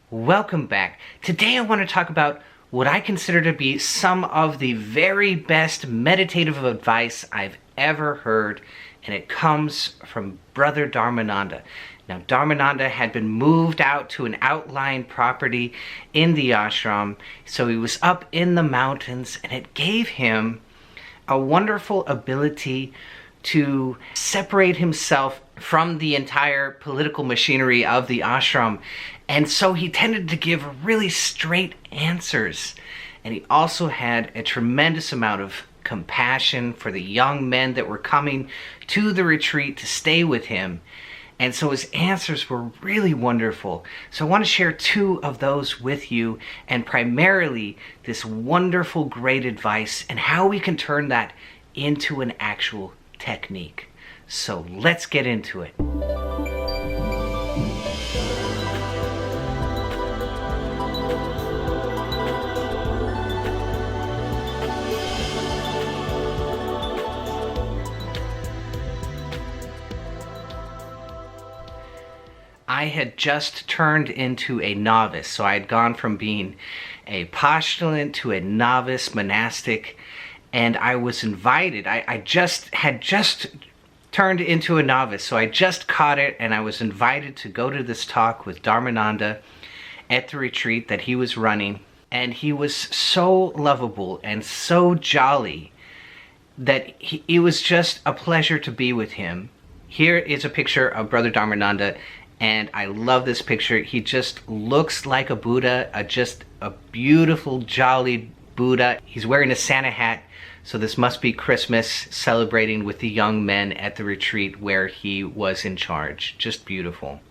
Welcome back. Today I want to talk about what I consider to be some of the very best meditative advice I've ever heard, and it comes from Brother Dharmananda. Now, Dharmananda had been moved out to an outlying property in the ashram, so he was up in the mountains, and it gave him a wonderful ability to separate himself from the entire political machinery of the ashram. And so he tended to give really straight answers. And he also had a tremendous amount of compassion for the young men that were coming to the retreat to stay with him. And so his answers were really wonderful. So I want to share two of those with you, and primarily this wonderful, great advice and how we can turn that into an actual technique. So let's get into it. I had just turned into a novice, so I had gone from being a postulant to a novice monastic, and I was invited. I had just turned into a novice, so I just caught it, and I was invited to go to this talk with Dharmananda at the retreat that he was running. And he was so lovable and so jolly that it was just a pleasure to be with him. Here is a picture of Brother Dharmananda, and I love this picture. He just looks like a Buddha, just a beautiful, jolly Buddha. He's wearing a Santa hat, so this must be Christmas, celebrating with the young men at the retreat where he was in charge. Just beautiful.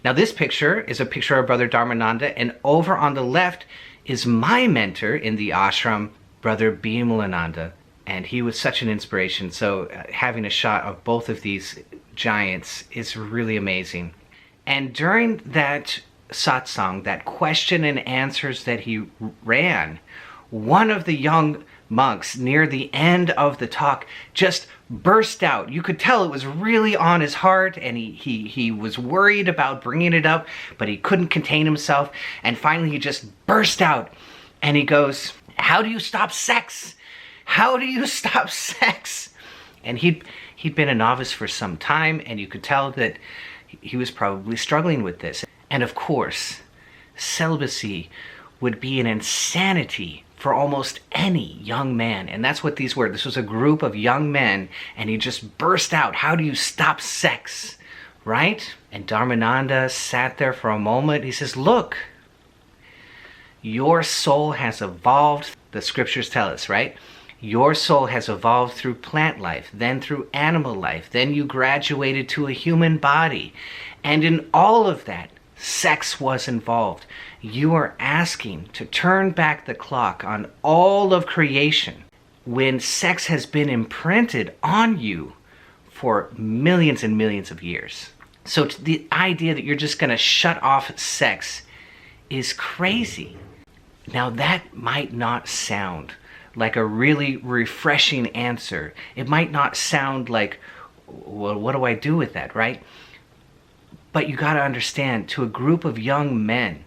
Now this picture is a picture of Brother Dharmananda, and over on the left is my mentor in the ashram, Brother Bhimalananda, and he was such an inspiration. So having a shot of both of these giants is really amazing. And during that satsang, that question and answers that he ran, one of the young monks near the end of the talk just burst out. You could tell it was really on his heart, and he was worried about bringing it up, but he couldn't contain himself. And finally he just burst out, and he goes, "How do you stop sex? How do you stop sex?" And he'd been a novice for some time, and you could tell that he was probably struggling with this. And of course, celibacy would be an insanity for almost any young man. And that's what these were. This was a group of young men, and he just burst out, "How do you stop sex?" Right? And Dharmananda sat there for a moment. He says, "Look, your soul has evolved." The scriptures tell us, right? Your soul has evolved through plant life, then through animal life, then you graduated to a human body. And in all of that, sex was involved. You are asking to turn back the clock on all of creation when sex has been imprinted on you for millions and millions of years. So the idea that you're just going to shut off sex is crazy. Now that might not sound like a really refreshing answer. It might not sound like, well, what do I do with that, right? But you got to understand, to a group of young men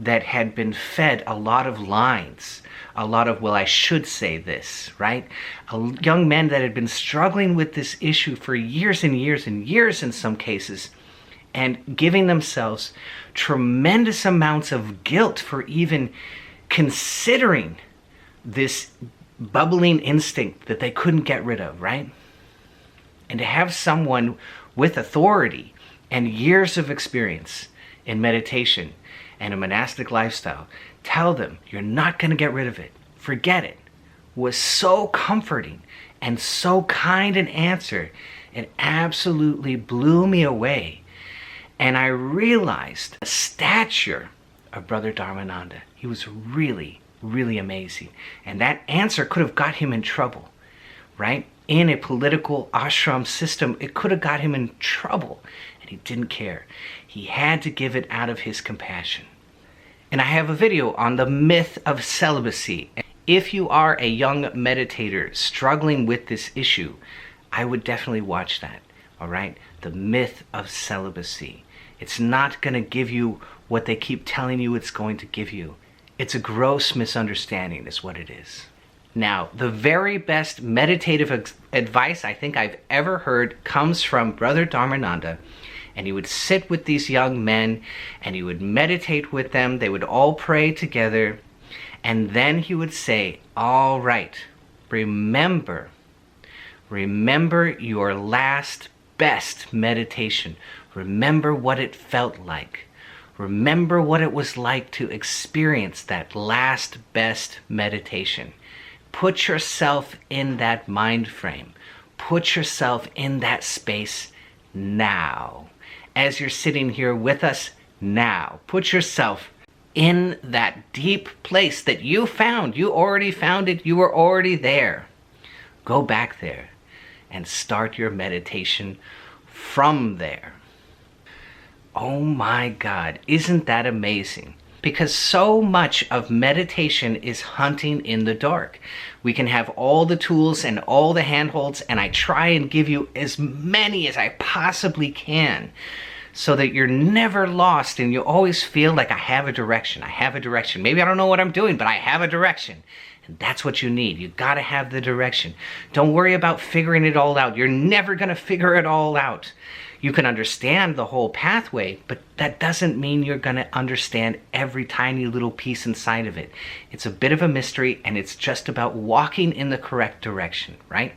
that had been fed a lot of lines, a lot of, well, I should say this, right? Young men that had been struggling with this issue for years and years and years in some cases, and giving themselves tremendous amounts of guilt for even considering this bubbling instinct that they couldn't get rid of, right? And to have someone with authority and years of experience in meditation and a monastic lifestyle tell them, "You're not going to get rid of it, forget it," was so comforting and so kind an answer. It absolutely blew me away. And I realized the stature of Brother Dharmananda. He was really amazing. And that answer could have got him in trouble, right? In a political ashram system, it could have got him in trouble. And he didn't care. He had to give it out of his compassion. And I have a video on the myth of celibacy. If you are a young meditator struggling with this issue, I would definitely watch that, all right? The myth of celibacy. It's not going to give you what they keep telling you it's going to give you. It's a gross misunderstanding is what it is. Now, the very best meditative advice I think I've ever heard comes from Brother Dharmananda. And he would sit with these young men and he would meditate with them. They would all pray together. And then he would say, all right, remember your last best meditation. Remember what it felt like. Remember what it was like to experience that last best meditation. Put yourself in that mind frame. Put yourself in that space now. As you're sitting here with us now, put yourself in that deep place that you found. You already found it. You were already there. Go back there and start your meditation from there. Oh my God, isn't that amazing? Because so much of meditation is hunting in the dark. We can have all the tools and all the handholds, and I try and give you as many as I possibly can so that you're never lost and you always feel like I have a direction. I have a direction. Maybe I don't know what I'm doing, but I have a direction. And that's what you need. You gotta have the direction. Don't worry about figuring it all out. You're never gonna figure it all out. You can understand the whole pathway, but that doesn't mean you're going to understand every tiny little piece inside of it. It's a bit of a mystery, and it's just about walking in the correct direction, right?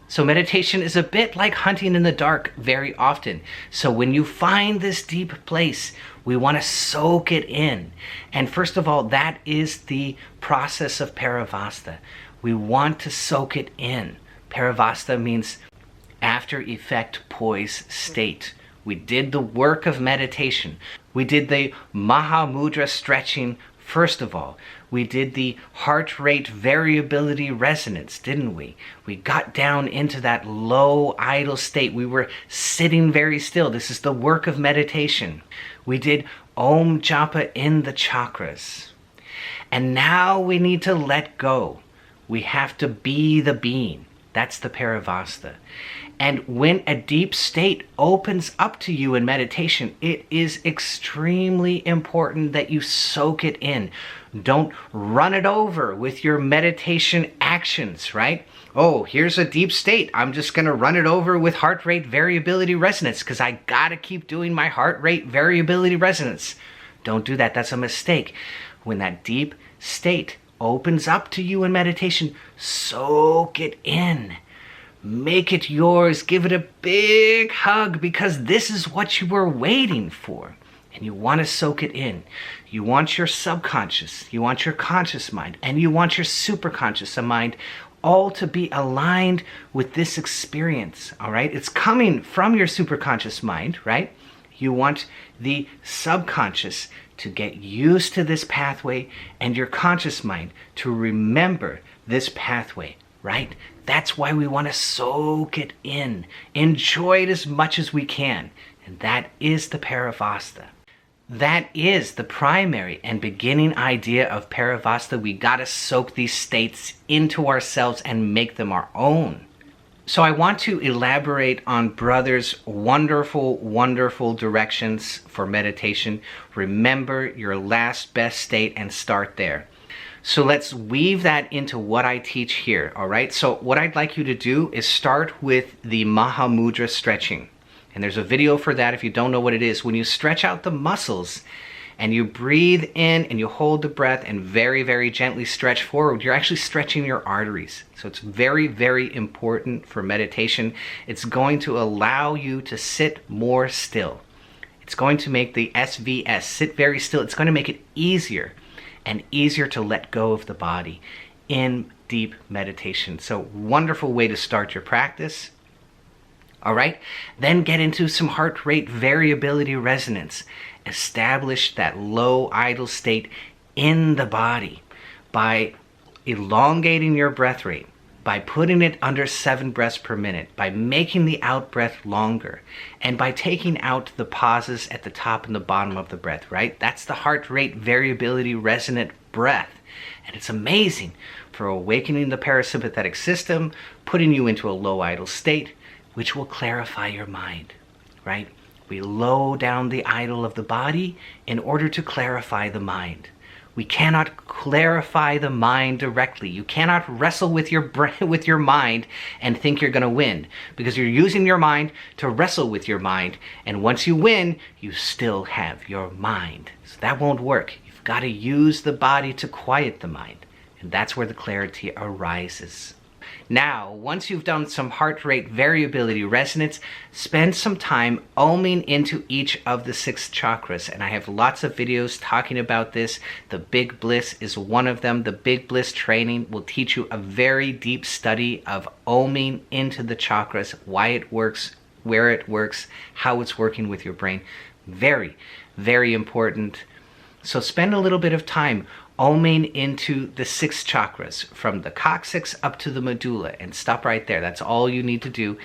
So meditation is a bit like hunting in the dark very often. So when you find this deep place, we want to soak it in. And first of all, that is the process of Paravasta. We want to soak it in. Paravasta means after effect poise state. We did the work of meditation. We did the Mahamudra stretching first of all. We did the heart rate variability resonance, didn't we? We got down into that low idle state. We were sitting very still. This is the work of meditation. We did Om Japa in the chakras. And now we need to let go. We have to be the being. That's the Paravasta. And when a deep state opens up to you in meditation, it is extremely important that you soak it in. Don't run it over with your meditation actions, right? Oh, here's a deep state. I'm just going to run it over with heart rate variability resonance because I got to keep doing my heart rate variability resonance. Don't do that. That's a mistake. When that deep state opens up to you in meditation, soak it in. Make it yours. Give it a big hug because this is what you were waiting for. And you want to soak it in. You want your subconscious, you want your conscious mind, and you want your superconscious mind all to be aligned with this experience, all right? It's coming from your superconscious mind, right? You want the subconscious to get used to this pathway and your conscious mind to remember this pathway, right? That's why we want to soak it in. Enjoy it as much as we can. And that is the Paravasta. That is the primary and beginning idea of Paravasta. We got to soak these states into ourselves and make them our own. So I want to elaborate on Brother's wonderful, wonderful directions for meditation. Remember your last best state and start there. So let's weave that into what I teach here, all right? So what I'd like you to do is start with the Mahamudra stretching. And there's a video for that if you don't know what it is. When you stretch out the muscles and you breathe in and you hold the breath and very, very gently stretch forward, you're actually stretching your arteries. So it's very, very important for meditation. It's going to allow you to sit more still. It's going to make the SVS, sit very still. It's going to make it easier and easier to let go of the body in deep meditation. So wonderful way to start your practice. All right, then get into some heart rate variability resonance. Establish that low idle state in the body by elongating your breath rate, by putting it under 7 breaths per minute, by making the out breath longer, and by taking out the pauses at the top and the bottom of the breath, right? That's the heart rate variability resonant breath. And it's amazing for awakening the parasympathetic system, putting you into a low idle state, which will clarify your mind, right? We low down the idol of the body in order to clarify the mind. We cannot clarify the mind directly. You cannot wrestle with your brain, with your mind and think you're going to win, because you're using your mind to wrestle with your mind, and once you win, you still have your mind. So that won't work. You've got to use the body to quiet the mind, and that's where the clarity arises. Now, once you've done some heart rate variability resonance, spend some time oming into each of the 6 chakras. And I have lots of videos talking about this. The Big Bliss is one of them. The Big Bliss training will teach you a very deep study of oming into the chakras, why it works, where it works, how it's working with your brain. Very, very important. So spend a little bit of time oming into the 6 chakras, from the coccyx up to the medulla, and stop right there. That's all you need to do.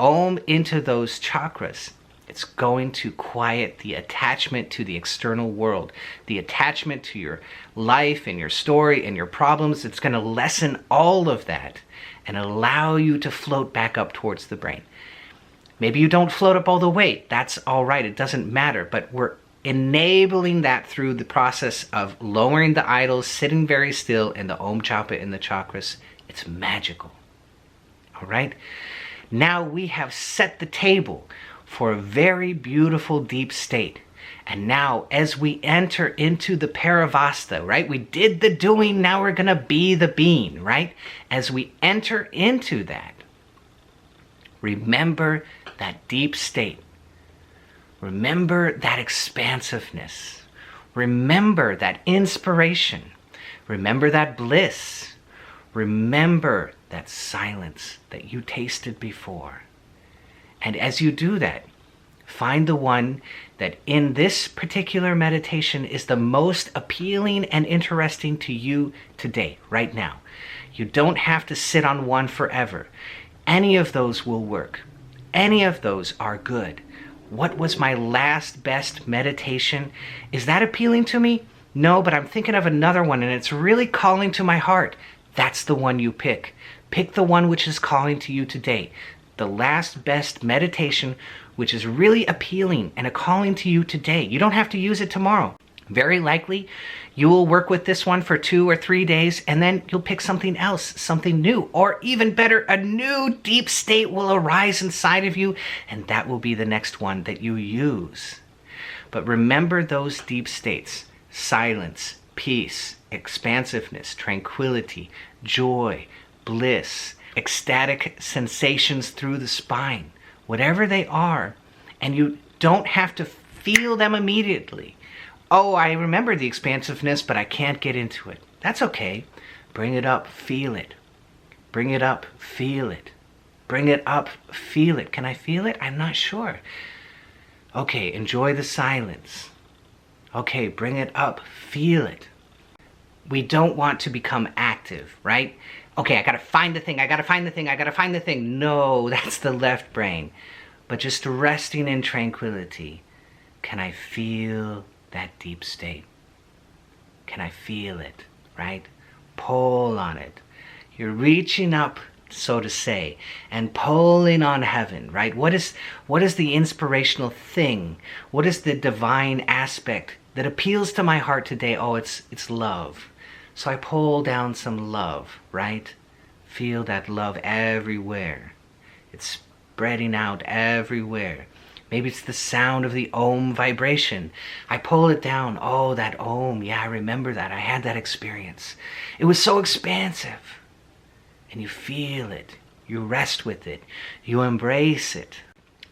Om into those chakras. It's going to quiet the attachment to the external world, the attachment to your life and your story and your problems. It's going to lessen all of that and allow you to float back up towards the brain. Maybe you don't float up all the way. That's all right. It doesn't matter. But we're enabling that through the process of lowering the idols, sitting very still, and the Om Japa in the chakras. It's magical. All right? Now we have set the table for a very beautiful deep state. And now as we enter into the Paravasta, right? We did the doing, now we're going to be the being, right? As we enter into that, remember that deep state. Remember that expansiveness. Remember that inspiration. Remember that bliss. Remember that silence that you tasted before. And as you do that, find the one that in this particular meditation is the most appealing and interesting to you today, right now. You don't have to sit on one forever. Any of those will work. Any of those are good. What was my last best meditation? Is that appealing to me? No, but I'm thinking of another one and it's really calling to my heart. That's the one you pick. Pick the one which is calling to you today. The last best meditation which is really appealing and a calling to you today. You don't have to use it tomorrow. Very likely, you will work with this one for 2 or 3 days, and then you'll pick something else, something new. Or even better, a new deep state will arise inside of you, and that will be the next one that you use. But remember those deep states: silence, peace, expansiveness, tranquility, joy, bliss, ecstatic sensations through the spine, whatever they are. And you don't have to feel them immediately. Oh, I remember the expansiveness, but I can't get into it. That's okay. Bring it up, feel it. Bring it up, feel it. Bring it up, feel it. Can I feel it? I'm not sure. Okay, enjoy the silence. Okay, bring it up, feel it. We don't want to become active, right? Okay, I gotta find the thing, I gotta find the thing, I gotta find the thing. No, that's the left brain. But just resting in tranquility. Can I feel that deep state? Can I feel it, right? Pull on it. You're reaching up, so to say, and pulling on heaven, right? What is the inspirational thing? What is the divine aspect that appeals to my heart today? Oh, it's love. So I pull down some love, right? Feel that love everywhere. It's spreading out everywhere. Maybe it's the sound of the Om vibration. I pull it down. Oh, that Om. Yeah, I remember that. I had that experience. It was so expansive. And you feel it. You rest with it. You embrace it.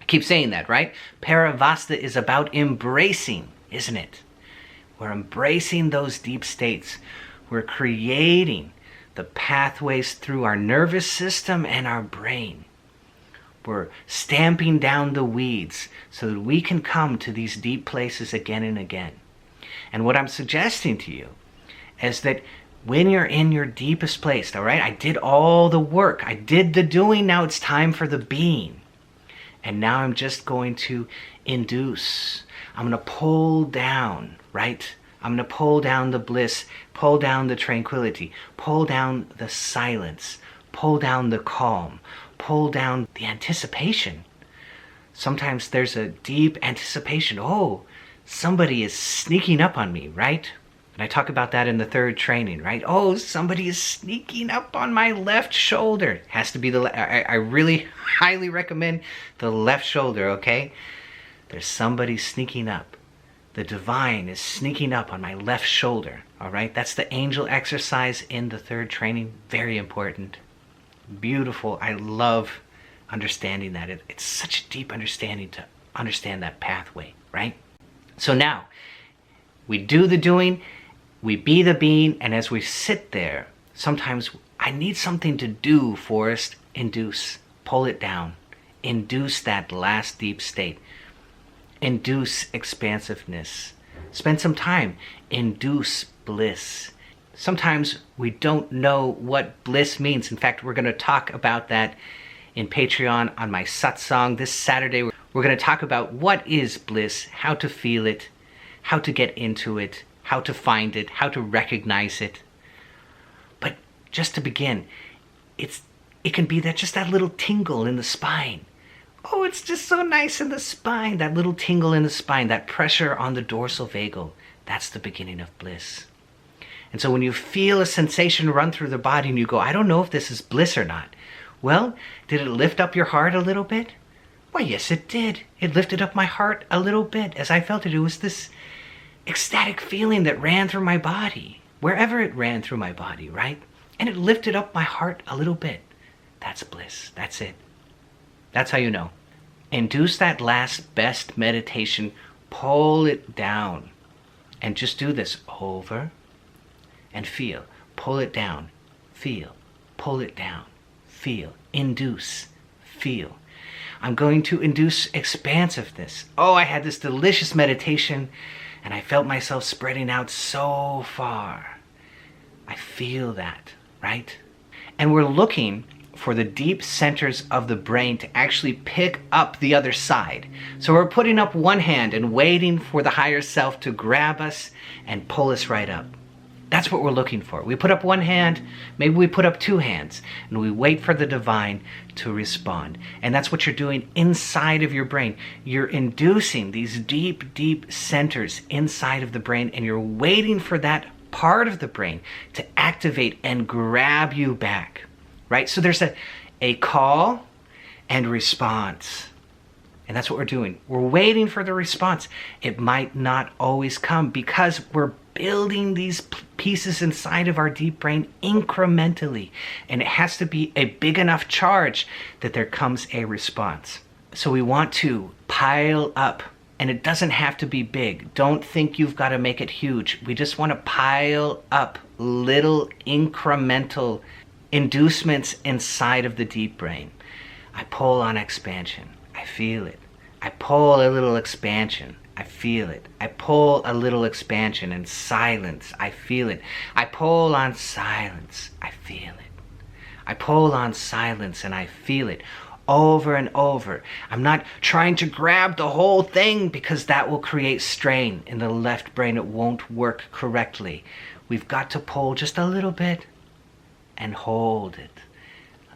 I keep saying that, right? Paravasta is about embracing, isn't it? We're embracing those deep states. We're creating the pathways through our nervous system and our brain. We're stamping down the weeds so that we can come to these deep places again and again. And what I'm suggesting to you is that when you're in your deepest place, all right, I did all the work. I did the doing. Now it's time for the being. And now I'm just going to induce. I'm going to pull down, right? I'm going to pull down the bliss, pull down the tranquility, pull down the silence, pull down the calm, pull down the anticipation Sometimes there's a deep anticipation. Oh, somebody is sneaking up on me, right? And I talk about that in the third training, right? Oh, somebody is sneaking up on my left shoulder. It has to be I really highly recommend the left shoulder, okay? There's somebody sneaking up. The divine is sneaking up on my left shoulder, all right? That's the angel exercise in the third training. Very important. Beautiful. I love understanding that. It's such a deep understanding to understand that pathway, right? So now, we do the doing, we be the being, and as we sit there, sometimes I need something to do, Forrest. Induce. Pull it down. Induce that last deep state. Induce expansiveness. Spend some time. Induce bliss. Sometimes we don't know what bliss means. In fact, we're going to talk about that in Patreon on my satsang this Saturday. We're going to talk about what is bliss, how to feel it, how to get into it, how to find it, how to recognize it. But just to begin, it can be just that little tingle in the spine. Oh, it's just so nice in the spine. That little tingle in the spine, that pressure on the dorsal vagal. That's the beginning of bliss. And so when you feel a sensation run through the body and you go, I don't know if this is bliss or not. Well, did it lift up your heart a little bit? Well, yes, it did. It lifted up my heart a little bit. As I felt it, it was this ecstatic feeling that ran through my body, wherever it ran through my body, right? And it lifted up my heart a little bit. That's bliss. That's it. That's how you know. Induce that last best meditation. Pull it down. And just do this over and feel. Pull it down. Feel. Pull it down. Feel. Induce. Feel. I'm going to induce expansiveness. Oh, I had this delicious meditation and I felt myself spreading out so far. I feel that, right? And we're looking for the deep centers of the brain to actually pick up the other side. So we're putting up one hand and waiting for the higher self to grab us and pull us right up. That's what we're looking for. We put up one hand, maybe we put up two hands, and we wait for the divine to respond. And that's what you're doing inside of your brain. You're inducing these deep, deep centers inside of the brain, and you're waiting for that part of the brain to activate and grab you back. Right? So there's a call and response. And that's what we're doing. We're waiting for the response. It might not always come because we're building these pieces inside of our deep brain incrementally. And it has to be a big enough charge that there comes a response. So we want to pile up. And it doesn't have to be big. Don't think you've got to make it huge. We just want to pile up little incremental inducements inside of the deep brain. I pull on expansion. I feel it. I pull a little expansion. I feel it. I pull a little expansion and silence. I feel it. I pull on silence. I feel it. I pull on silence and I feel it over and over. I'm not trying to grab the whole thing because that will create strain in the left brain. It won't work correctly. We've got to pull just a little bit and hold it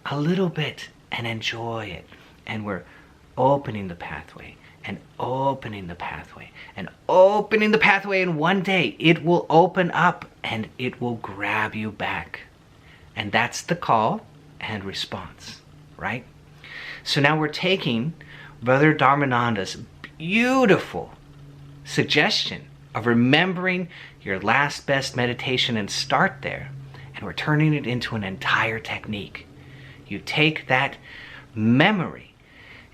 a little bit and enjoy it. And we're opening the pathway and opening the pathway and opening the pathway. And one day it will open up and it will grab you back. And that's the call and response, right? So now we're taking Brother Dharmananda's beautiful suggestion of remembering your last best meditation and start there. And we're turning it into an entire technique. You take that memory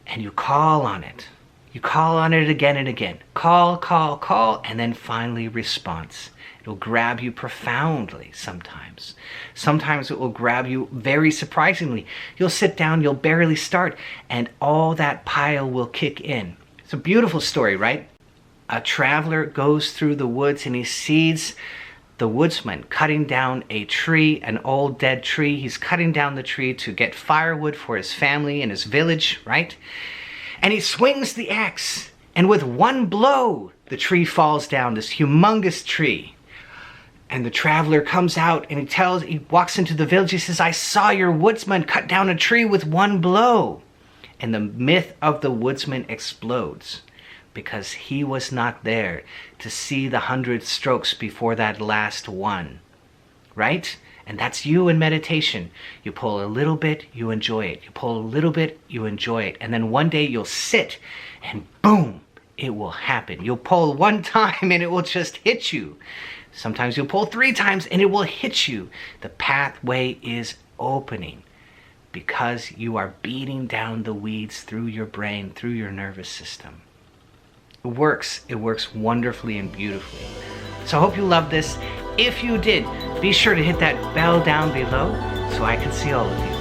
and you call on it. You call on it again and again. Call, call, call, and then finally response. It'll grab you profoundly sometimes. Sometimes it will grab you very surprisingly. You'll sit down, you'll barely start, and all that pile will kick in. It's a beautiful story, right? A traveler goes through the woods and he sees the woodsman cutting down a tree, an old dead tree. He's cutting down the tree to get firewood for his family and his village, right? And he swings the axe, and with one blow, the tree falls down, this humongous tree. And the traveler comes out and he walks into the village. He says, I saw your woodsman cut down a tree with one blow. and the myth of the woodsman explodes because he was not there to see the 100 strokes before that last one, right? And that's you in meditation. You pull a little bit, you enjoy it. You pull a little bit, you enjoy it. And then one day you'll sit and boom, it will happen. You'll pull one time and it will just hit you. Sometimes you'll pull 3 times and it will hit you. The pathway is opening because you are beating down the weeds through your brain, through your nervous system. It works wonderfully and beautifully. So I hope you love this. If you did, be sure to hit that bell down below so I can see all of you.